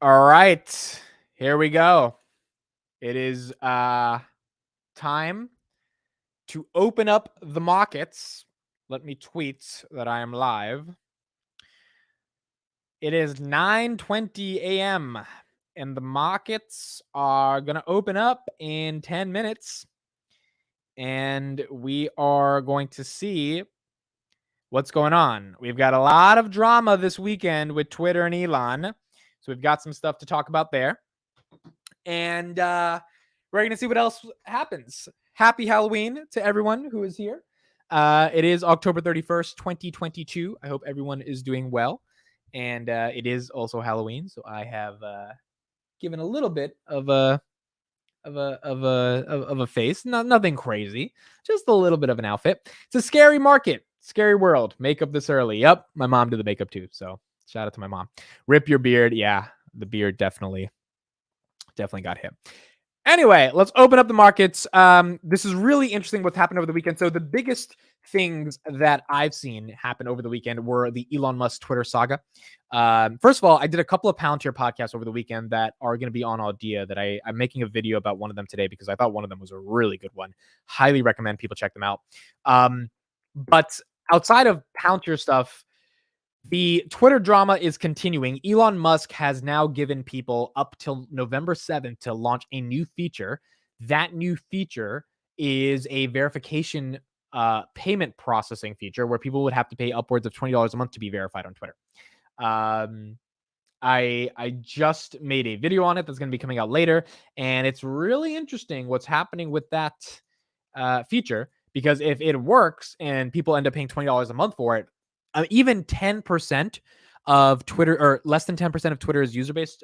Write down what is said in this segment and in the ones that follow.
All right, here we go. It is time to open up the markets. Let me tweet that I am live. It is 9:20 a.m. and the markets are going to open up in 10 minutes. And we are going to see what's going on. We've got a lot of drama this weekend with Twitter and Elon. So we've got some stuff to talk about there. And we're going to see what else happens. Happy Halloween to everyone who is here. It is October 31st, 2022. I hope everyone is doing well. And it is also Halloween, so I have given a little bit of a face. Nothing crazy, just a little bit of an outfit. It's a scary market, scary world. Makeup this early. Yep, my mom did the makeup too. So shout out to my mom. Rip your beard. Yeah, the beard definitely got hit. Anyway, let's open up the markets. This is really interesting what's happened over the weekend. So the biggest things that I've seen happen over the weekend were the Elon Musk Twitter saga. First of all, I did a couple of Palantir podcasts over the weekend that are going to be on Audia that I'm making a video about one of them today because I thought one of them was a really good one. Highly recommend people check them out. But outside of Palantir stuff, the Twitter drama is continuing. Elon Musk has now given people up till November 7th to launch a new feature. That new feature is a verification payment processing feature where people would have to pay upwards of $20 a month to be verified on Twitter. I just made a video on it that's going to be coming out later, and it's really interesting what's happening with that feature, because if it works and people end up paying $20 a month for it, even 10% of Twitter, or less than 10% of Twitter's user base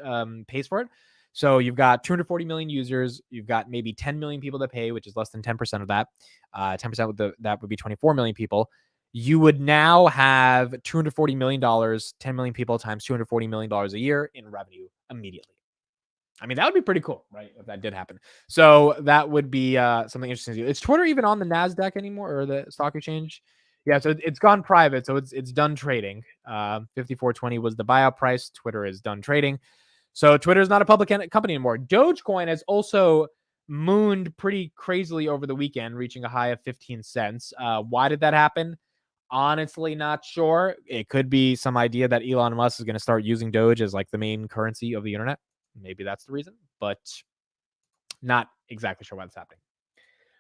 pays for it. So you've got 240 million users. You've got maybe 10 million people that pay, which is less than 10% of that. 10% that would be 24 million people. You would now have $240 million, 10 million people times $240 million a year in revenue immediately. I mean, that would be pretty cool, right? If that did happen. So that would be something interesting to do. Is Twitter even on the NASDAQ anymore, or the stock exchange? Yeah, so it's gone private, so it's done trading. 54.20 was the buyout price. Twitter is done trading. So Twitter is not a public company anymore. Dogecoin has also mooned pretty crazily over the weekend, reaching a high of 15 cents. Why did that happen? Honestly, not sure. It could be some idea that Elon Musk is going to start using Doge as like the main currency of the internet. Maybe that's the reason, but not exactly sure why that's happening.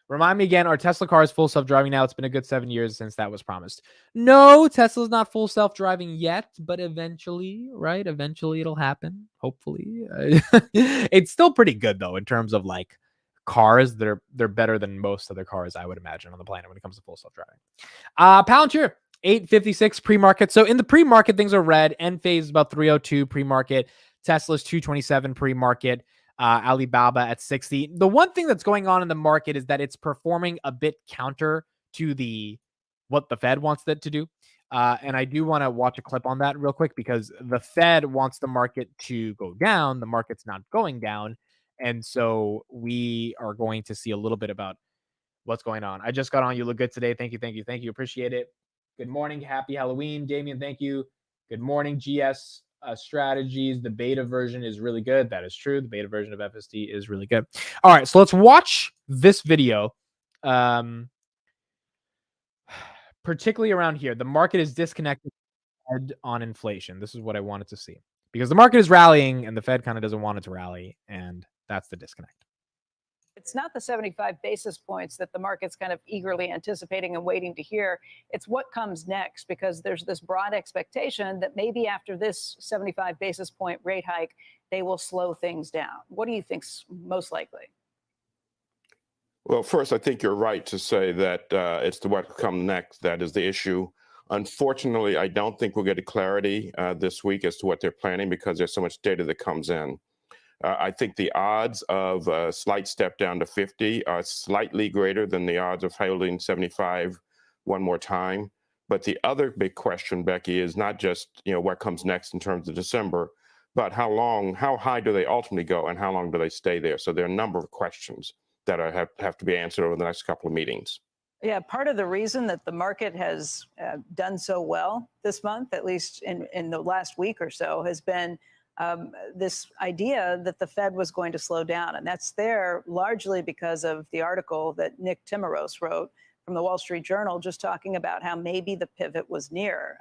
Remind me again, are Tesla cars full self-driving now? It's been a good 7 years since that was promised. No, Tesla's not full self-driving yet, but eventually, right? Eventually it'll happen, hopefully. It's still pretty good, though, in terms of like cars. They're better than most other cars, I would imagine, on the planet when it comes to full self-driving. Palantir, 856 pre-market. So in the pre-market, things are red. Enphase is about 302 pre-market. Tesla's 227 pre-market. Alibaba at 60. The one thing that's going on in the market is that it's performing a bit counter to what the Fed wants it to do. And I do want to watch a clip on that real quick, because the Fed wants the market to go down. The market's not going down. And so we are going to see a little bit about what's going on. I just got on. You look good today. Thank you. Appreciate it. Good morning. Happy Halloween. Damien, thank you. Good morning, GS. Strategies. The beta version is really good. That is true. The beta version of FSD is really good. All right, so let's watch this video. Particularly around here, the market is disconnected on inflation. This is what I wanted to see, because the market is rallying and the Fed kind of doesn't want it to rally, and that's the disconnect. It's not the 75 basis points that the market's kind of eagerly anticipating and waiting to hear. It's what comes next, because there's this broad expectation that maybe after this 75 basis point rate hike, they will slow things down. What do you think's most likely? Well, first, I think you're right to say that it's what comes next that is the issue. Unfortunately, I don't think we'll get a clarity this week as to what they're planning, because there's so much data that comes in. I think the odds of a slight step down to 50 are slightly greater than the odds of holding 75 one more time. But the other big question, Becky, is not just what comes next in terms of December, but how high do they ultimately go, and how long do they stay there? So there are a number of questions that have to be answered over the next couple of meetings. Yeah, part of the reason that the market has done so well this month, at least in the last week or so, has been this idea that the Fed was going to slow down. And that's there largely because of the article that Nick Timiraos wrote from the Wall Street Journal, just talking about how maybe the pivot was near.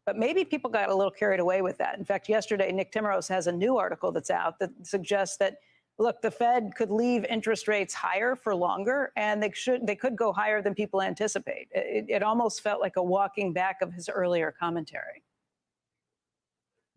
But maybe people got a little carried away with that. In fact, yesterday, Nick Timiraos has a new article that's out that suggests that, look, the Fed could leave interest rates higher for longer, and they could go higher than people anticipate. It almost felt like a walking back of his earlier commentary.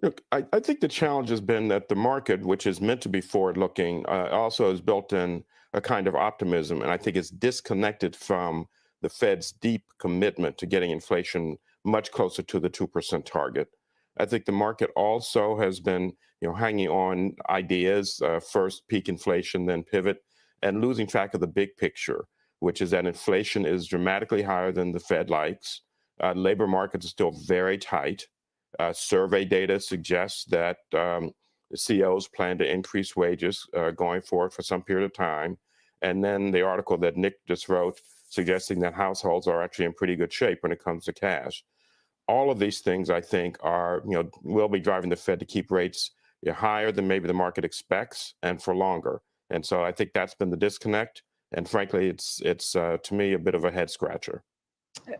Look, I think the challenge has been that the market, which is meant to be forward-looking, also has built in a kind of optimism, and I think it's disconnected from the Fed's deep commitment to getting inflation much closer to the 2% target. I think the market also has been, hanging on ideas, first peak inflation, then pivot, and losing track of the big picture, which is that inflation is dramatically higher than the Fed likes. Labor markets are still very tight. Survey data suggests that the CEOs plan to increase wages going forward for some period of time. And then the article that Nick just wrote suggesting that households are actually in pretty good shape when it comes to cash. All of these things, I think, will be driving the Fed to keep rates higher than maybe the market expects and for longer. And so I think that's been the disconnect. And frankly, it's to me a bit of a head scratcher.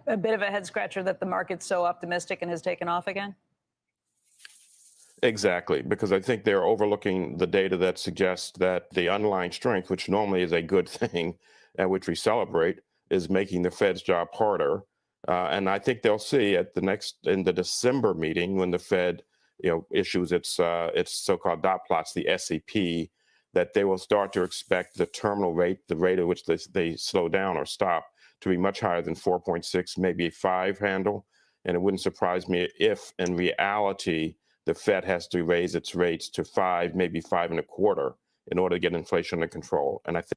A bit of a head scratcher that the market's so optimistic and has taken off again? Exactly, because I think they're overlooking the data that suggests that the underlying strength, which normally is a good thing and which we celebrate, is making the Fed's job harder. And I think they'll see in the December meeting when the Fed, issues its so-called dot plots, the SEP, that they will start to expect the terminal rate, the rate at which they slow down or stop, to be much higher than 4.6, maybe a 5 handle. And it wouldn't surprise me if, in reality, the Fed has to raise its rates to 5, maybe 5.25, in order to get inflation under control. And I think.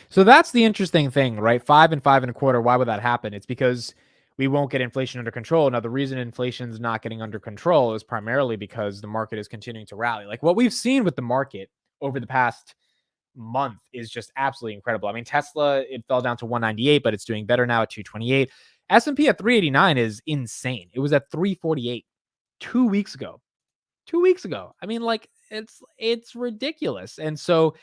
So that's the interesting thing, right? 5 and 5.25. Why would that happen? It's because we won't get inflation under control. Now, the reason inflation's not getting under control is primarily because the market is continuing to rally. Like what we've seen with the market over the past month is just absolutely incredible. I mean, Tesla, it fell down to 198, but it's doing better now at 228. S&P at 389 is insane. It was at 348 2 weeks ago. 2 weeks ago. I mean, like it's ridiculous. And so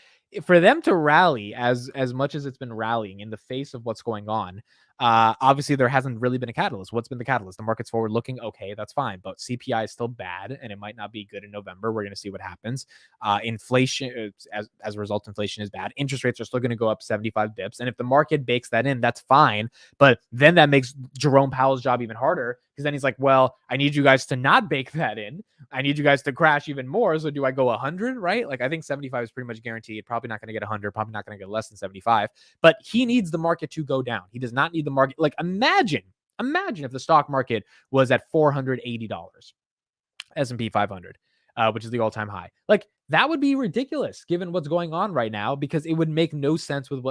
for them to rally as much as it's been rallying in the face of what's going on, obviously there hasn't really been a catalyst. What's been the catalyst? The market's forward looking. Okay, that's fine. But CPI is still bad and it might not be good in November. We're going to see what happens. Inflation, as a result, inflation is bad. Interest rates are still going to go up 75 bips. And if the market bakes that in, that's fine. But then that makes Jerome Powell's job even harder because then he's like, well, I need you guys to not bake that in. I need you guys to crash even more. So do I go 100, right? Like I think 75 is pretty much guaranteed. Probably not going to get 100, probably not going to get less than 75, but he needs the market to go down. He does not need the market. Like imagine if the stock market was at $480, S&P 500, which is the all-time high. Like that would be ridiculous given what's going on right now, because it would make no sense with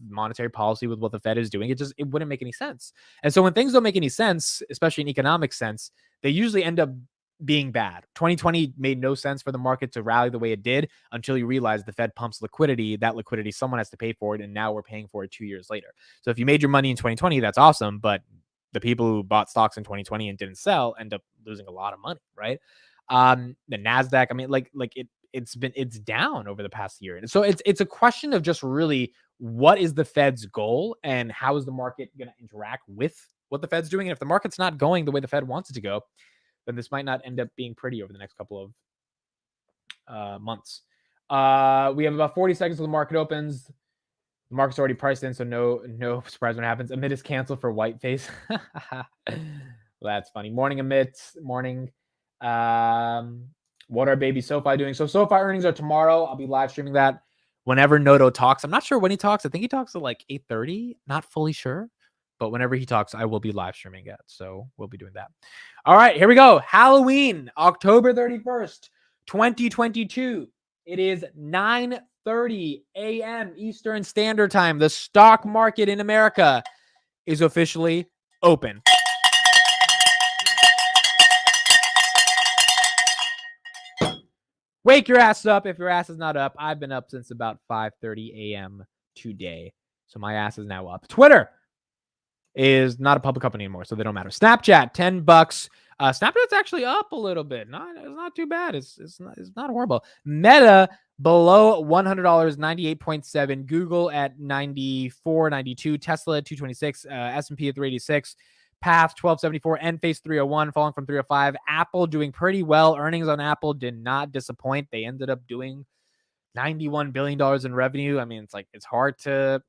monetary policy, with what the Fed is doing. It wouldn't make any sense. And so when things don't make any sense, especially in economic sense, they usually end up being bad. 2020 made no sense for the market to rally the way it did until you realize the Fed pumps liquidity. That liquidity, someone has to pay for it. And now we're paying for it 2 years later. So if you made your money in 2020, that's awesome. But the people who bought stocks in 2020 and didn't sell end up losing a lot of money, right? The NASDAQ, I mean, it's down over the past year. And so it's a question of just really what is the Fed's goal and how is the market going to interact with what the Fed's doing? And if the market's not going the way the Fed wants it to go, then this might not end up being pretty over the next couple of months. We have about 40 seconds till the market opens. The market's already priced in, so no surprise when it happens. Amit is canceled for whiteface. Well, that's funny. Morning, Amit. Morning. What are baby SoFi doing? So SoFi earnings are tomorrow. I'll be live streaming that whenever Noto talks. I'm not sure when he talks. I think he talks at like 8:30. Not fully sure. But whenever he talks, I will be live streaming it. So we'll be doing that. All right, here we go. Halloween, October 31st, 2022. It is 9:30 a.m. Eastern Standard Time. The stock market in America is officially open. Wake your ass up if your ass is not up. I've been up since about 5:30 a.m. today. So my ass is now up. Twitter is not a public company anymore, so they don't matter. Snapchat, $10. Snapchat's actually up a little bit. It's not too bad. It's not horrible. Meta below $100, 98.7. Google at 94, 92. Tesla at 226. S&P at 386. Path 1274. Enphase 301, falling from 305. Apple doing pretty well. Earnings on Apple did not disappoint. They ended up doing $91 billion in revenue. I mean, it's hard to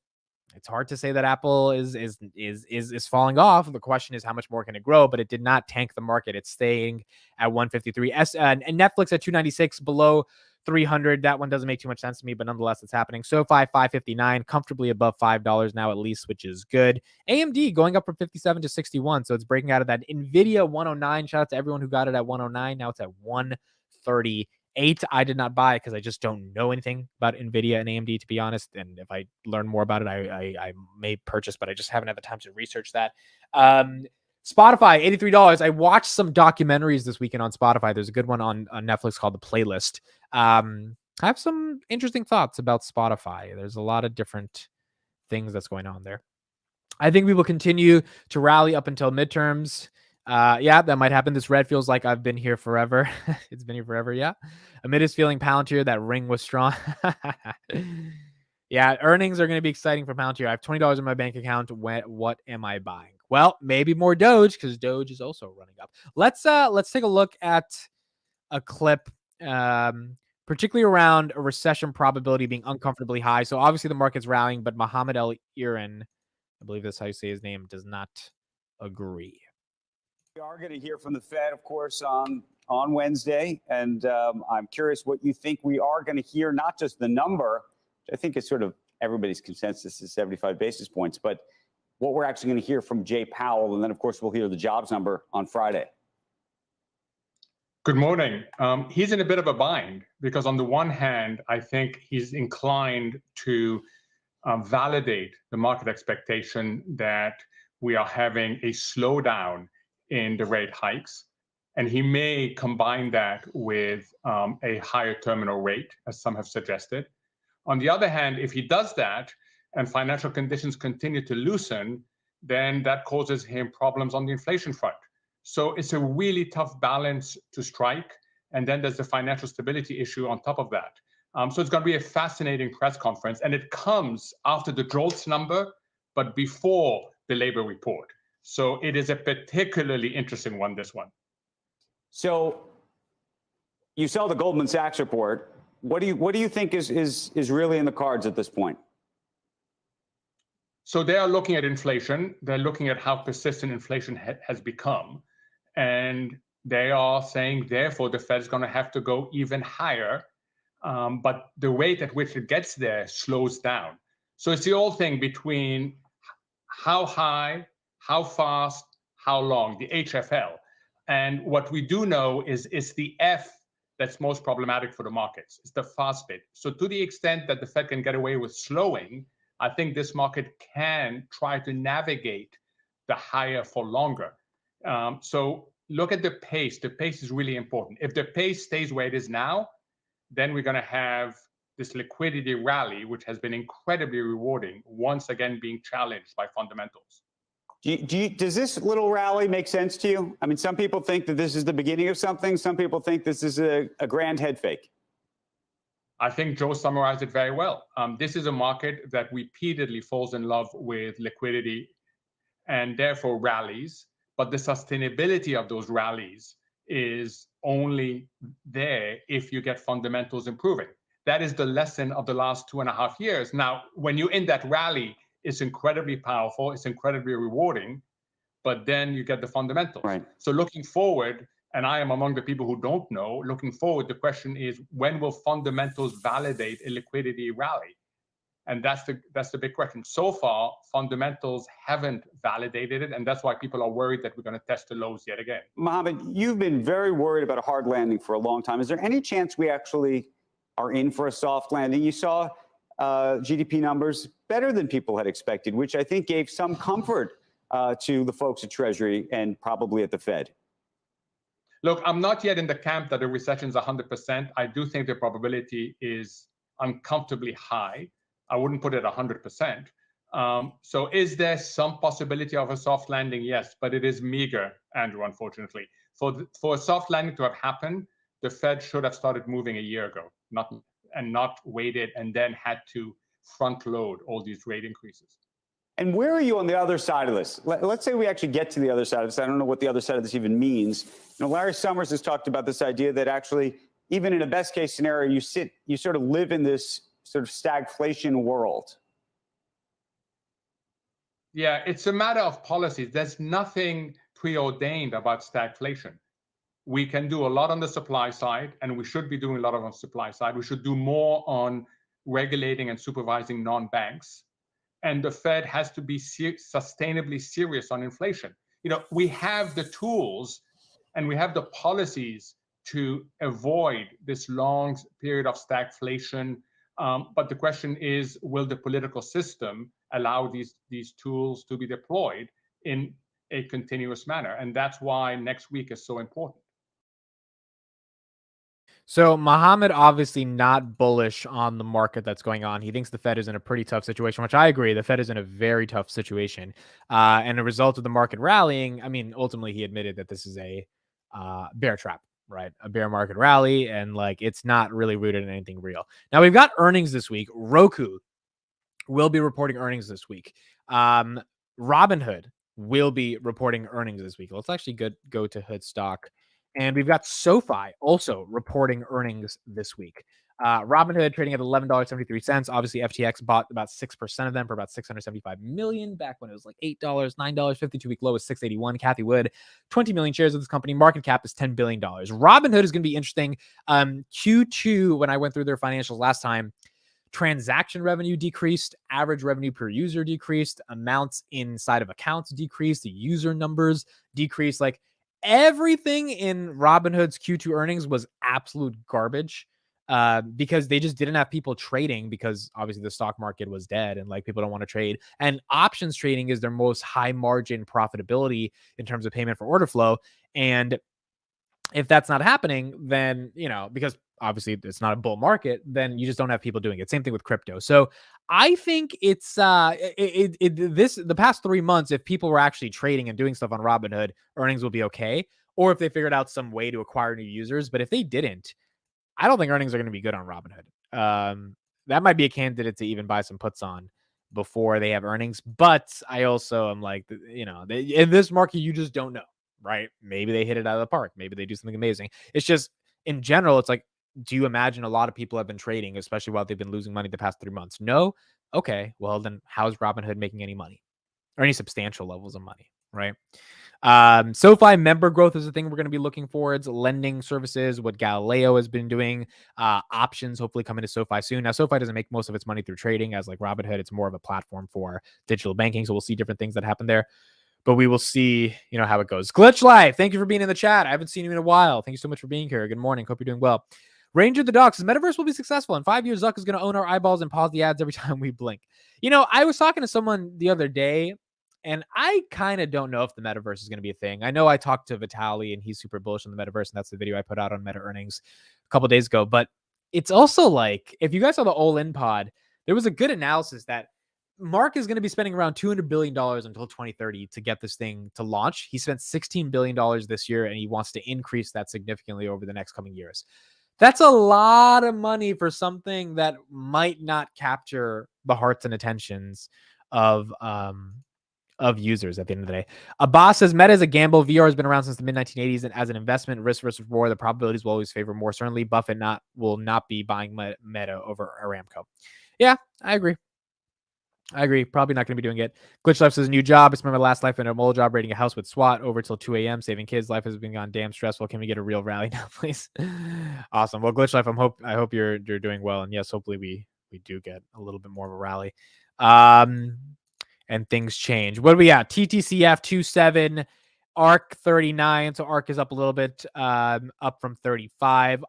say that Apple is falling off. The question is how much more can it grow, but it did not tank the market. It's staying at 153. And Netflix at 296, below 300. That one doesn't make too much sense to me, but nonetheless, it's happening. SoFi 559, comfortably above $5 now at least, which is good. AMD going up from 57 to 61, so it's breaking out of that. Nvidia 109. Shout out to everyone who got it at 109. Now it's at 138. I did not buy because I just don't know anything about Nvidia and AMD, to be honest. And if I learn more about it, I may purchase, but I just haven't had the time to research that. Spotify, $83. I watched some documentaries this weekend on Spotify. There's a good one on Netflix called The Playlist. I have some interesting thoughts about Spotify. There's a lot of different things that's going on there. I think we will continue to rally up until midterms. Yeah, that might happen. This red feels like I've been here forever. It's been here forever, yeah. Amid his feeling Palantir, that ring was strong. Yeah, earnings are going to be exciting for Palantir. I have $20 in my bank account. What am I buying? Well, maybe more Doge, because Doge is also running up. Let's take a look at a clip, particularly around a recession probability being uncomfortably high. So obviously the market's rallying, but Mohammed El Iran, I believe that's how you say his name, does not agree. We are going to hear from the Fed, of course, on Wednesday, and I'm curious what you think we are going to hear, not just the number, which I think is sort of everybody's consensus is 75 basis points, but what we're actually going to hear from Jay Powell, and then, of course, we'll hear the jobs number on Friday. Good morning. He's in a bit of a bind because on the one hand, I think he's inclined to validate the market expectation that we are having a slowdown in the rate hikes, and he may combine that with a higher terminal rate, as some have suggested. On the other hand, if he does that and financial conditions continue to loosen, then that causes him problems on the inflation front. So it's a really tough balance to strike, and then there's the financial stability issue on top of that. So it's going to be a fascinating press conference, and it comes after the JOLTS number, but before the labor report. So it is a particularly interesting one, this one. So you saw the Goldman Sachs report. What do you think is really in the cards at this point? So they are looking at inflation. They're looking at how persistent inflation has become. And they are saying, therefore, the Fed is going to have to go even higher. But the rate at which it gets there slows down. So it's the old thing between how high, how fast, how long, the HFL. And what we do know is it's the F that's most problematic for the markets. It's the fast bit. So to the extent that the Fed can get away with slowing, I think this market can try to navigate the higher for longer. So look at the pace. The pace is really important. If the pace stays where it is now, then we're going to have this liquidity rally, which has been incredibly rewarding, once again being challenged by fundamentals. Does this little rally make sense to you? I mean, some people think that this is the beginning of something. Some people think this is a grand head fake. I think Joe summarized it very well. This is a market that repeatedly falls in love with liquidity and therefore rallies. But the sustainability of those rallies is only there if you get fundamentals improving. That is the lesson of the last 2.5 years. Now, when you're in that rally, it's incredibly powerful, it's incredibly rewarding, but then you get the fundamentals. Right. So looking forward, and I am among the people who don't know, looking forward, the question is, when will fundamentals validate a liquidity rally? And that's the big question. So far, fundamentals haven't validated it, and that's why people are worried that we're going to test the lows yet again. Mohammed, you've been very worried about a hard landing for a long time. Is there any chance we actually are in for a soft landing? You saw GDP numbers better than people had expected, which I think gave some comfort to the folks at Treasury and probably at the Fed. Look, I'm not yet in the camp that a recession is 100%. I do think the probability is uncomfortably high. I wouldn't put it 100%. So is there some possibility of a soft landing? Yes, but it is meager, Andrew, unfortunately. For a soft landing to have happened, the Fed should have started moving a year ago, not waited and then had to front load all these rate increases. And where are you on the other side of this? Let's say we actually get to the other side of this. I don't know what the other side of this even means. Larry Summers has talked about this idea that actually, even in a best case scenario, you sort of live in this sort of stagflation world. Yeah, it's a matter of policies. There's nothing preordained about stagflation. We can do a lot on the supply side, and we should be doing a lot on the supply side. We should do more on regulating and supervising non-banks. And the Fed has to be sustainably serious on inflation. We have the tools and we have the policies to avoid this long period of stagflation. But the question is, will the political system allow these tools to be deployed in a continuous manner? And that's why next week is so important. So Mohammed obviously not bullish on the market that's going on. He thinks the Fed is in a pretty tough situation, which I agree. The Fed is in a very tough situation. And a result of the market rallying, I mean, ultimately he admitted that this is a bear trap, right? A bear market rally. And like, it's not really rooted in anything real. Now we've got earnings this week. ROKU will be reporting earnings this week. Robinhood will be reporting earnings this week. Let's actually go to Hood stock. And we've got SOFI also reporting earnings this week. Robinhood trading at $11.73. Obviously, FTX bought about 6% of them for about $675 million back when it was like $8, $9. 52-week low was $681. Cathie Wood, 20 million shares of this company. Market cap is $10 billion. Robinhood is going to be interesting. Q2, when I went through their financials last time, transaction revenue decreased, average revenue per user decreased, amounts inside of accounts decreased, the user numbers decreased. Like, everything in Robinhood's Q2 earnings was absolute garbage because they just didn't have people trading because obviously the stock market was dead and like people don't want to trade. And options trading is their most high margin profitability in terms of payment for order flow. And if that's not happening, then, because obviously it's not a bull market, then you just don't have people doing it. Same thing with crypto. So I think it's the past 3 months, if people were actually trading and doing stuff on Robinhood, earnings will be okay. Or if they figured out some way to acquire new users. But if they didn't, I don't think earnings are going to be good on Robinhood. That might be a candidate to even buy some puts on before they have earnings. But I also am like, in this market, you just don't know, right? Maybe they hit it out of the park. Maybe they do something amazing. It's just, in general, it's like, do you imagine a lot of people have been trading, especially while they've been losing money the past 3 months? No. Okay. Well, then how's Robinhood making any money or any substantial levels of money? Right. SoFi member growth is the thing we're going to be looking for. It's lending services, what Galileo has been doing, options hopefully coming to SoFi soon. Now, SoFi doesn't make most of its money through trading as like Robinhood. It's more of a platform for digital banking. So we'll see different things that happen there. But we will see, how it goes. Glitch Life, thank you for being in the chat. I haven't seen you in a while. Thank you so much for being here. Good morning. Hope you're doing well. Ranger the Dog says, Metaverse will be successful. In 5 years, Zuck is going to own our eyeballs and pause the ads every time we blink. I was talking to someone the other day, and I kind of don't know if the Metaverse is going to be a thing. I know I talked to Vitaly, and he's super bullish on the Metaverse, and that's the video I put out on Meta Earnings a couple days ago. But it's also like, if you guys saw the All-In pod, there was a good analysis that Mark is going to be spending around $200 billion until 2030 to get this thing to launch. He spent $16 billion this year, and he wants to increase that significantly over the next coming years. That's a lot of money for something that might not capture the hearts and attentions of users at the end of the day. Abbas says, Meta is a gamble. VR has been around since the mid-1980s, and as an investment, risk versus reward, the probabilities will always favor more. Certainly, Buffett will not be buying Meta over Aramco. Yeah, I agree. Probably not going to be doing it. Glitch Life says, new job. It's my last life in a mole job, raiding a house with SWAT over till 2 a.m. Saving kids. Life has been gone damn stressful. Can we get a real rally now, please? Awesome. Well, Glitch Life, I hope you're doing well. And yes, hopefully we do get a little bit more of a rally. And things change. What do we got? TTCF 27, ARK 39. So ARK is up a little bit, up from 35.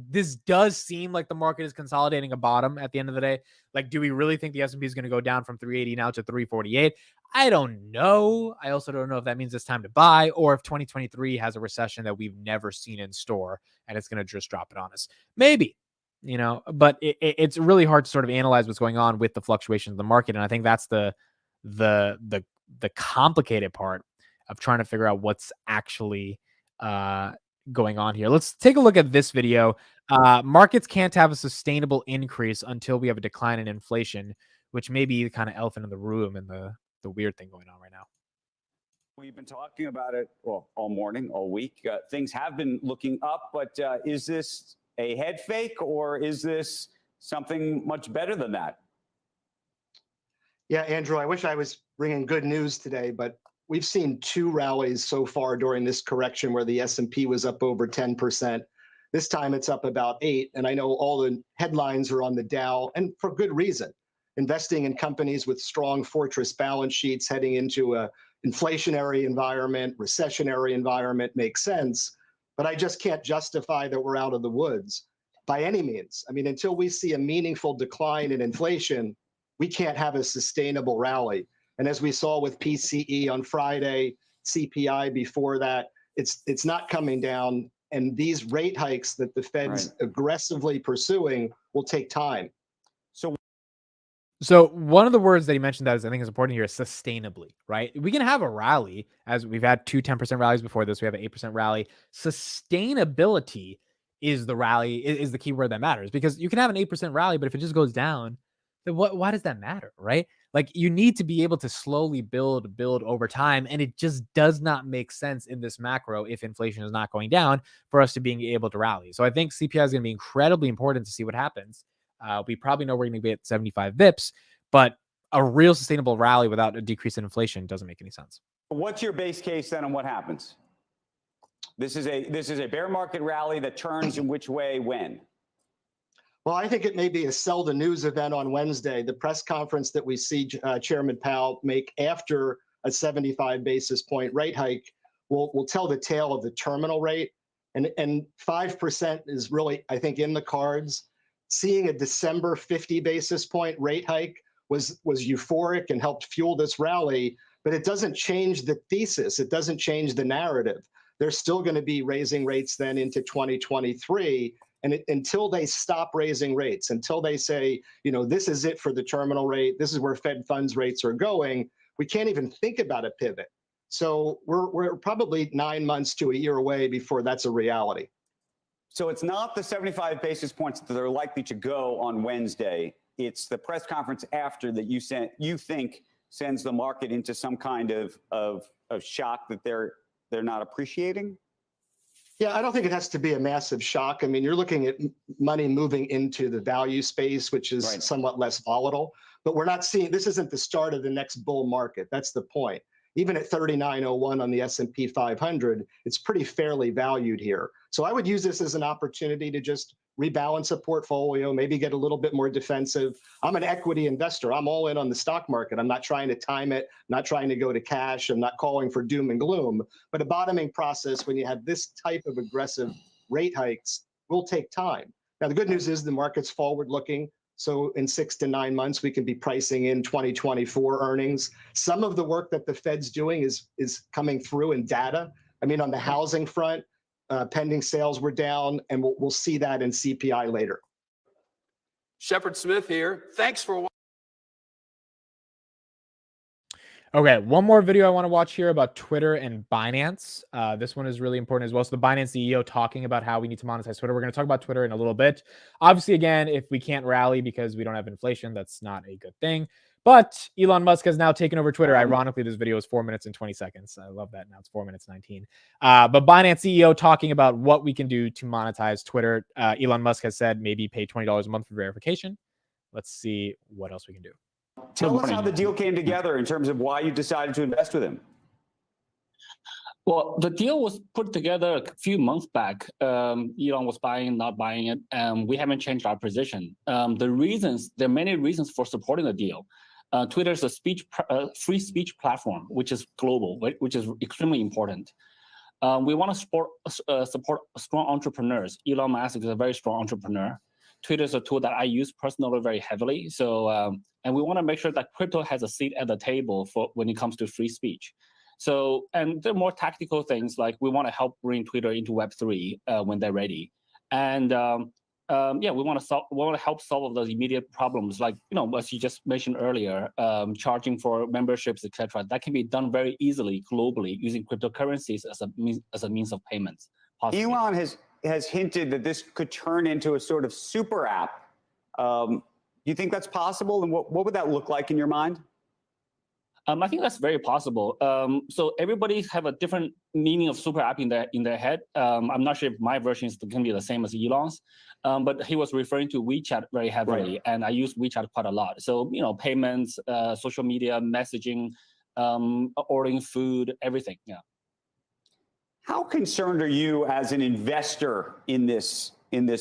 This does seem like the market is consolidating a bottom at the end of the day. Like, do we really think the S&P is going to go down from 380 now to 348? I don't know. I also don't know if that means it's time to buy or if 2023 has a recession that we've never seen in store and it's going to just drop it on us. Maybe, but it's really hard to sort of analyze what's going on with the fluctuations of the market. And I think that's the complicated part of trying to figure out what's actually going on here. Let's take a look at this video. Markets can't have a sustainable increase until we have a decline in inflation, which may be the kind of elephant in the room and the weird thing going on right now. We've been talking about it, well, all morning, all week. Things have been looking up, but is this a head fake, or is this something much better than that? Yeah, Andrew, I wish I was bringing good news today, but we've seen 2 rallies so far during this correction where the S&P was up over 10%. This time it's up about 8%, and I know all the headlines are on the Dow, and for good reason. Investing in companies with strong fortress balance sheets heading into a inflationary environment, recessionary environment makes sense, but I just can't justify that we're out of the woods by any means. I mean, until we see a meaningful decline in inflation, we can't have a sustainable rally. And as we saw with PCE on Friday, CPI before that, it's not coming down. And these rate hikes that the Fed's aggressively pursuing will take time. So one of the words that he mentioned that I think is important here is sustainably, right? We can have a rally, as we've had 2 10% rallies before this. We have an 8% rally. Sustainability is the rally, is the key word that matters, because you can have an 8% rally, but if it just goes down, then why does that matter, right? Like, you need to be able to slowly build over time, and it just does not make sense in this macro if inflation is not going down for us to being able to rally. So I think CPI is going to be incredibly important to see what happens. We probably know we're going to be at 75 bips, but a real sustainable rally without a decrease in inflation doesn't make any sense. What's your base case then on what happens? This is a bear market rally that turns in which way, when? Well, I think it may be a sell the news event on Wednesday. The press conference that we see Chairman Powell make after a 75 basis point rate hike will tell the tale of the terminal rate. And 5% is really, I think, in the cards. Seeing a December 50 basis point rate hike was euphoric and helped fuel this rally, but it doesn't change the thesis. It doesn't change the narrative. They're still going to be raising rates then into 2023. And until they stop raising rates, until they say, you know, this is it for the terminal rate, this is where Fed funds rates are going, we can't even think about a pivot. So we're probably 9 months to a year away before that's a reality. So it's not the 75 basis points that are likely to go on Wednesday. It's the press conference after that you think sends the market into some kind of shock that they're not appreciating? Yeah, I don't think it has to be a massive shock. I mean, you're looking at money moving into the value space, which is somewhat less volatile. But we're not seeing, this isn't the start of the next bull market. That's the point. Even at 3901 on the S&P 500, it's pretty fairly valued here. So I would use this as an opportunity to just rebalance a portfolio, maybe get a little bit more defensive. I'm an equity investor. I'm all in on the stock market. I'm not trying to time it, not trying to go to cash. I'm not calling for doom and gloom. But a bottoming process when you have this type of aggressive rate hikes will take time. Now, the good news is the market's forward looking. So in 6 to 9 months, we can be pricing in 2024 earnings. Some of the work that the Fed's doing is coming through in data. I mean, on the housing front, pending sales were down, and we'll see that in CPI later. Shepard Smith here. Thanks for watching. Okay, one more video I want to watch here about Twitter and Binance. This one is really important as well. So the Binance CEO talking about how we need to monetize Twitter. We're going to talk about Twitter in a little bit. Obviously, again, if we can't rally because we don't have inflation, that's not a good thing. But Elon Musk has now taken over Twitter. Ironically, this video is 4 minutes and 20 seconds. I love that. Now it's 4 minutes 19. But Binance CEO talking about what we can do to monetize Twitter. Elon Musk has said maybe pay $20 a month for verification. Let's see what else we can do. Tell us how the deal came together in terms of why you decided to invest with him. Well, the deal was put together a few months back. Elon was buying, not buying it, and we haven't changed our position. There are many reasons for supporting the deal. Twitter is a free speech platform, which is global, which is extremely important. We want to support strong entrepreneurs. Elon Musk is a very strong entrepreneur. Twitter is a tool that I use personally very heavily. So, and we want to make sure that crypto has a seat at the table when it comes to free speech. So, and there are more tactical things like we want to help bring Twitter into Web3 when they're ready. And yeah, we want to help solve those immediate problems, like, as you just mentioned earlier, charging for memberships, etc. That can be done very easily globally using cryptocurrencies as a means of payments. Possibly. Elon has hinted that this could turn into a sort of super app. Do you think that's possible? And what would that look like in your mind? I think that's very possible. So everybody have a different meaning of super app in their head. I'm not sure if my version is going to be the same as Elon's, but he was referring to WeChat very heavily, right. And I use WeChat quite a lot. So payments, social media, messaging, ordering food, everything. Yeah. How concerned are you as an investor in this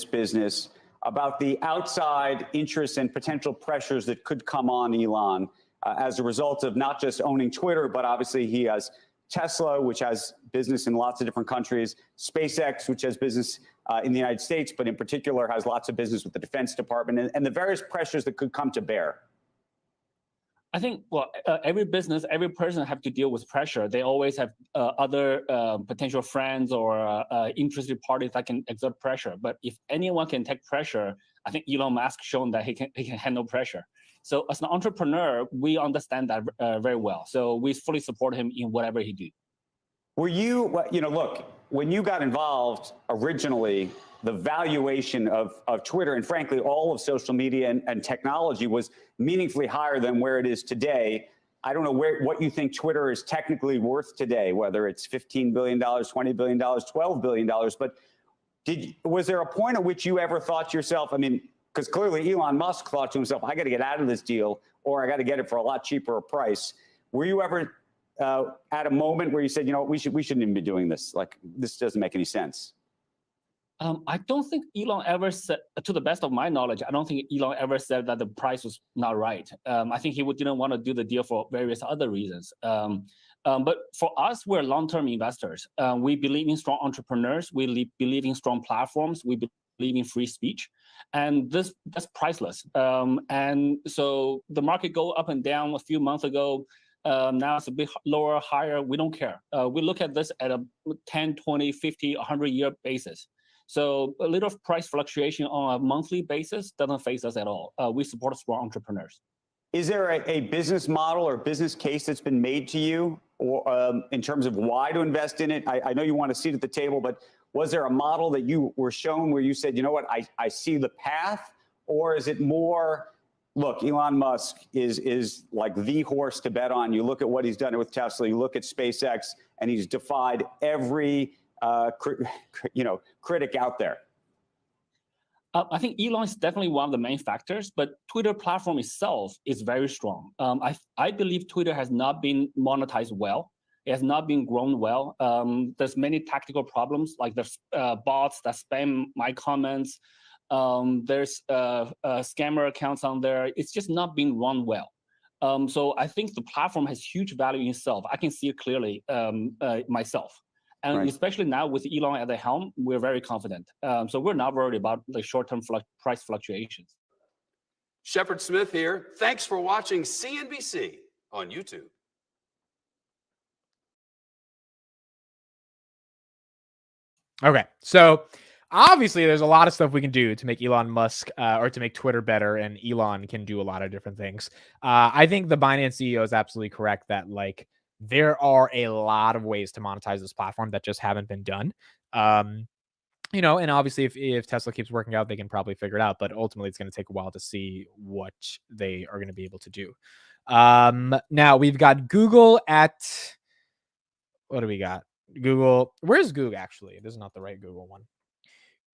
business about the outside interests and potential pressures that could come on Elon? As a result of not just owning Twitter, but obviously he has Tesla, which has business in lots of different countries, SpaceX, which has business in the United States, but in particular has lots of business with the Defense Department, and the various pressures that could come to bear. I think, every business, every person have to deal with pressure. They always have other potential friends or interested parties that can exert pressure. But if anyone can take pressure, I think Elon Musk shown that he can handle pressure. So as an entrepreneur, we understand that very well. So we fully support him in whatever he do. Were you, look, when you got involved originally, the valuation of Twitter and frankly, all of social media and technology was meaningfully higher than where it is today. I don't know what you think Twitter is technically worth today, whether it's $15 billion, $20 billion, $12 billion, but was there a point at which you ever thought to yourself, because clearly Elon Musk thought to himself, I got to get out of this deal, or I got to get it for a lot cheaper a price. Were you ever at a moment where you said, we shouldn't even be doing this? Like, this doesn't make any sense. I don't think Elon ever said, to the best of my knowledge, I don't think Elon ever said that the price was not right. I think he didn't want to do the deal for various other reasons. But for us, we're long-term investors. We believe in strong entrepreneurs. We believe in strong platforms. We believe in free speech. And that's priceless. And so the market go up and down a few months ago. Now it's a bit lower, higher. We don't care. We look at this at a 10, 20, 50, 100-year basis. So a little price fluctuation on a monthly basis doesn't faze us at all. We support strong entrepreneurs. Is there a business model or business case that's been made to you, or in terms of why to invest in it? I know you want a seat at the table, but was there a model that you were shown where you said, you know what, I see the path? Or is it more, look, Elon Musk is like the horse to bet on. You look at what he's done with Tesla, you look at SpaceX, and he's defied every critic out there. I think Elon is definitely one of the main factors, but Twitter platform itself is very strong. I believe Twitter has not been monetized well. It has not been grown well. There's many tactical problems, like there's bots that spam my comments. There's scammer accounts on there. It's just not being run well. So I think the platform has huge value in itself. I can see it clearly myself. And right. Especially now with Elon at the helm, we're very confident. So we're not worried about the short-term price fluctuations. Shepard Smith here. Thanks for watching CNBC on YouTube. Okay, so obviously there's a lot of stuff we can do to make Elon Musk or to make Twitter better, and Elon can do a lot of different things. I think the Binance CEO is absolutely correct that there are a lot of ways to monetize this platform that just haven't been done. And obviously if Tesla keeps working out, they can probably figure it out, but ultimately it's going to take a while to see what they are going to be able to do. Now we've got Google at, what do we got? Google, where's Google actually? This is not the right Google one.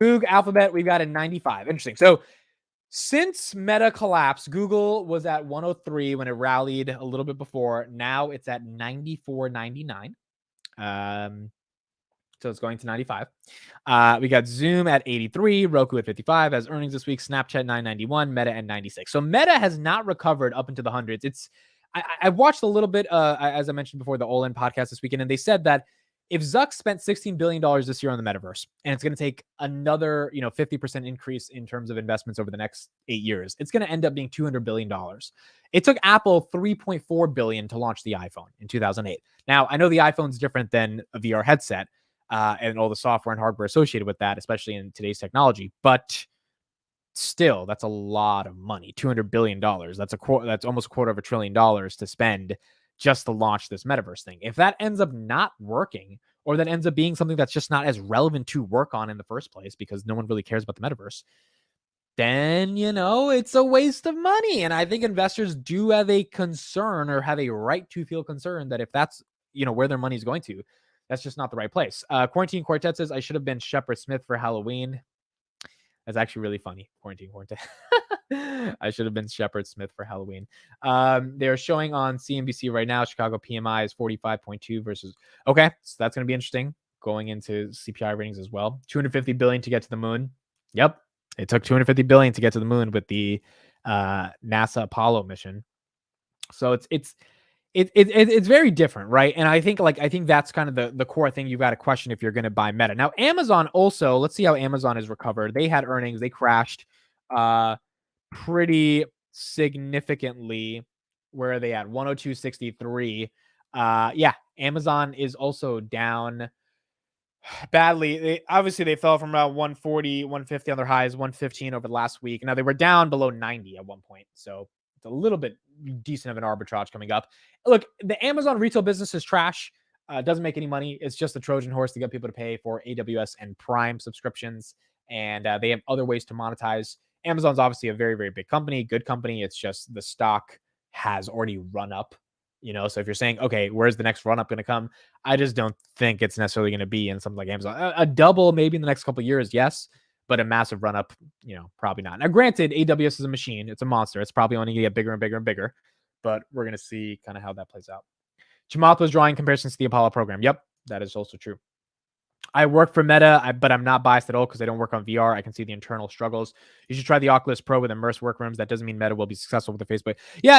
Google Alphabet, we've got a 95. Interesting. So since Meta collapsed, Google was at 103 when it rallied a little bit before. Now it's at 94.99. So it's going to 95. We got Zoom at 83, Roku at 55 as earnings this week, Snapchat 991, Meta at 96. So Meta has not recovered up into the hundreds. I watched a little bit, as I mentioned before, the All-In podcast this weekend, and they said that if Zuck spent $16 billion this year on the metaverse, and it's going to take another, 50% increase in terms of investments over the next 8 years, it's going to end up being $200 billion. It took Apple $3.4 billion to launch the iPhone in 2008. Now, I know the iPhone's different than a VR headset and all the software and hardware associated with that, especially in today's technology. But still, that's a lot of money. $200 billion. That's almost $250 billion to spend just to launch this metaverse thing. If that ends up not working, or that ends up being something that's just not as relevant to work on in the first place because no one really cares about the metaverse, then, it's a waste of money. And I think investors do have a concern, or have a right to feel concerned, that if that's, where their money is going to, that's just not the right place. Quarantine Quartet says, I should have been Shepard Smith for Halloween. That's actually really funny. Quarantine Quartet. I should have been Shepard Smith for Halloween. They're showing on CNBC right now, Chicago PMI is 45.2 versus, okay, so that's going to be interesting going into CPI ratings as well. 250 billion to get to the moon. Yep. It took 250 billion to get to the moon with the NASA Apollo mission. So it's very different, right? And I think that's kind of the core thing you've got to question if you're going to buy Meta. Now, Amazon also, let's see how Amazon has recovered. They had earnings, they crashed pretty significantly. Where are they at? 102.63. Yeah, Amazon is also down badly. They fell from about 140, 150 on their highs, 115 over the last week. Now they were down below 90 at one point. So it's a little bit decent of an arbitrage coming up. Look, the Amazon retail business is trash. Doesn't make any money. It's just a Trojan horse to get people to pay for AWS and Prime subscriptions. And they have other ways to monetize. Amazon's obviously a very, very big company, good company. It's just the stock has already run up. So if you're saying, okay, where's the next run up going to come? I just don't think it's necessarily going to be in something like Amazon. A double maybe in the next couple of years, yes, but a massive run up, probably not. Now, granted, AWS is a machine. It's a monster. It's probably only going to get bigger and bigger and bigger, but we're going to see kind of how that plays out. Chamath was drawing comparisons to the Apollo program. Yep, that is also true. I work for Meta, but I'm not biased at all because I don't work on VR. I can see the internal struggles. You should try the Oculus Pro with immersive workrooms. That doesn't mean Meta will be successful with the Facebook. Yeah,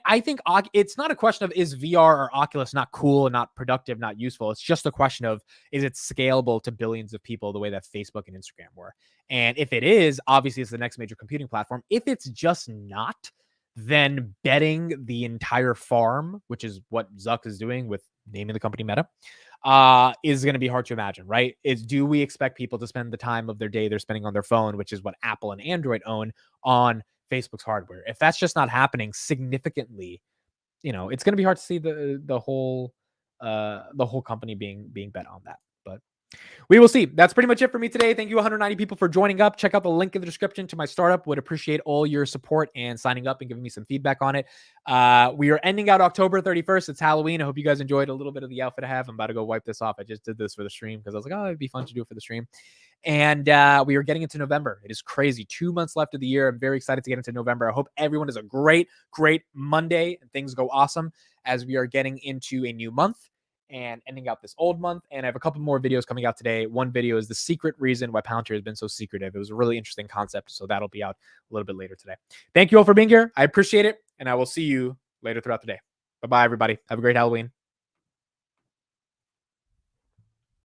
I think it's not a question of is VR or Oculus not cool and not productive, not useful. It's just a question of, is it scalable to billions of people the way that Facebook and Instagram were? And if it is, obviously it's the next major computing platform. If it's just not, then betting the entire farm, which is what Zuck is doing with naming the company Meta, is going to be hard to imagine, right? Do we expect people to spend the time of their day they're spending on their phone, which is what Apple and Android own, on Facebook's hardware? If that's just not happening significantly, it's going to be hard to see the whole company being bet on that. But we will see. That's pretty much it for me today. Thank you 190 people for joining up. Check out the link in the description to my startup. Would appreciate all your support and signing up and giving me some feedback on it. We are ending out October 31st. It's Halloween. I hope you guys enjoyed a little bit of the outfit I have. I'm about to go wipe this off. I just did this for the stream because I was like, oh, it'd be fun to do it for the stream. And we are getting into November. It is crazy. 2 months left of the year. I'm very excited to get into November. I hope everyone has a great, great Monday and things go awesome as we are getting into a new month and ending out this old month. And I have a couple more videos coming out today. One video is the secret reason why Palantir has been so secretive. It was a really interesting concept, so that'll be out a little bit later today. Thank you all for being here. I appreciate it, and I will see you later throughout the day. Bye-bye, everybody. Have a great Halloween.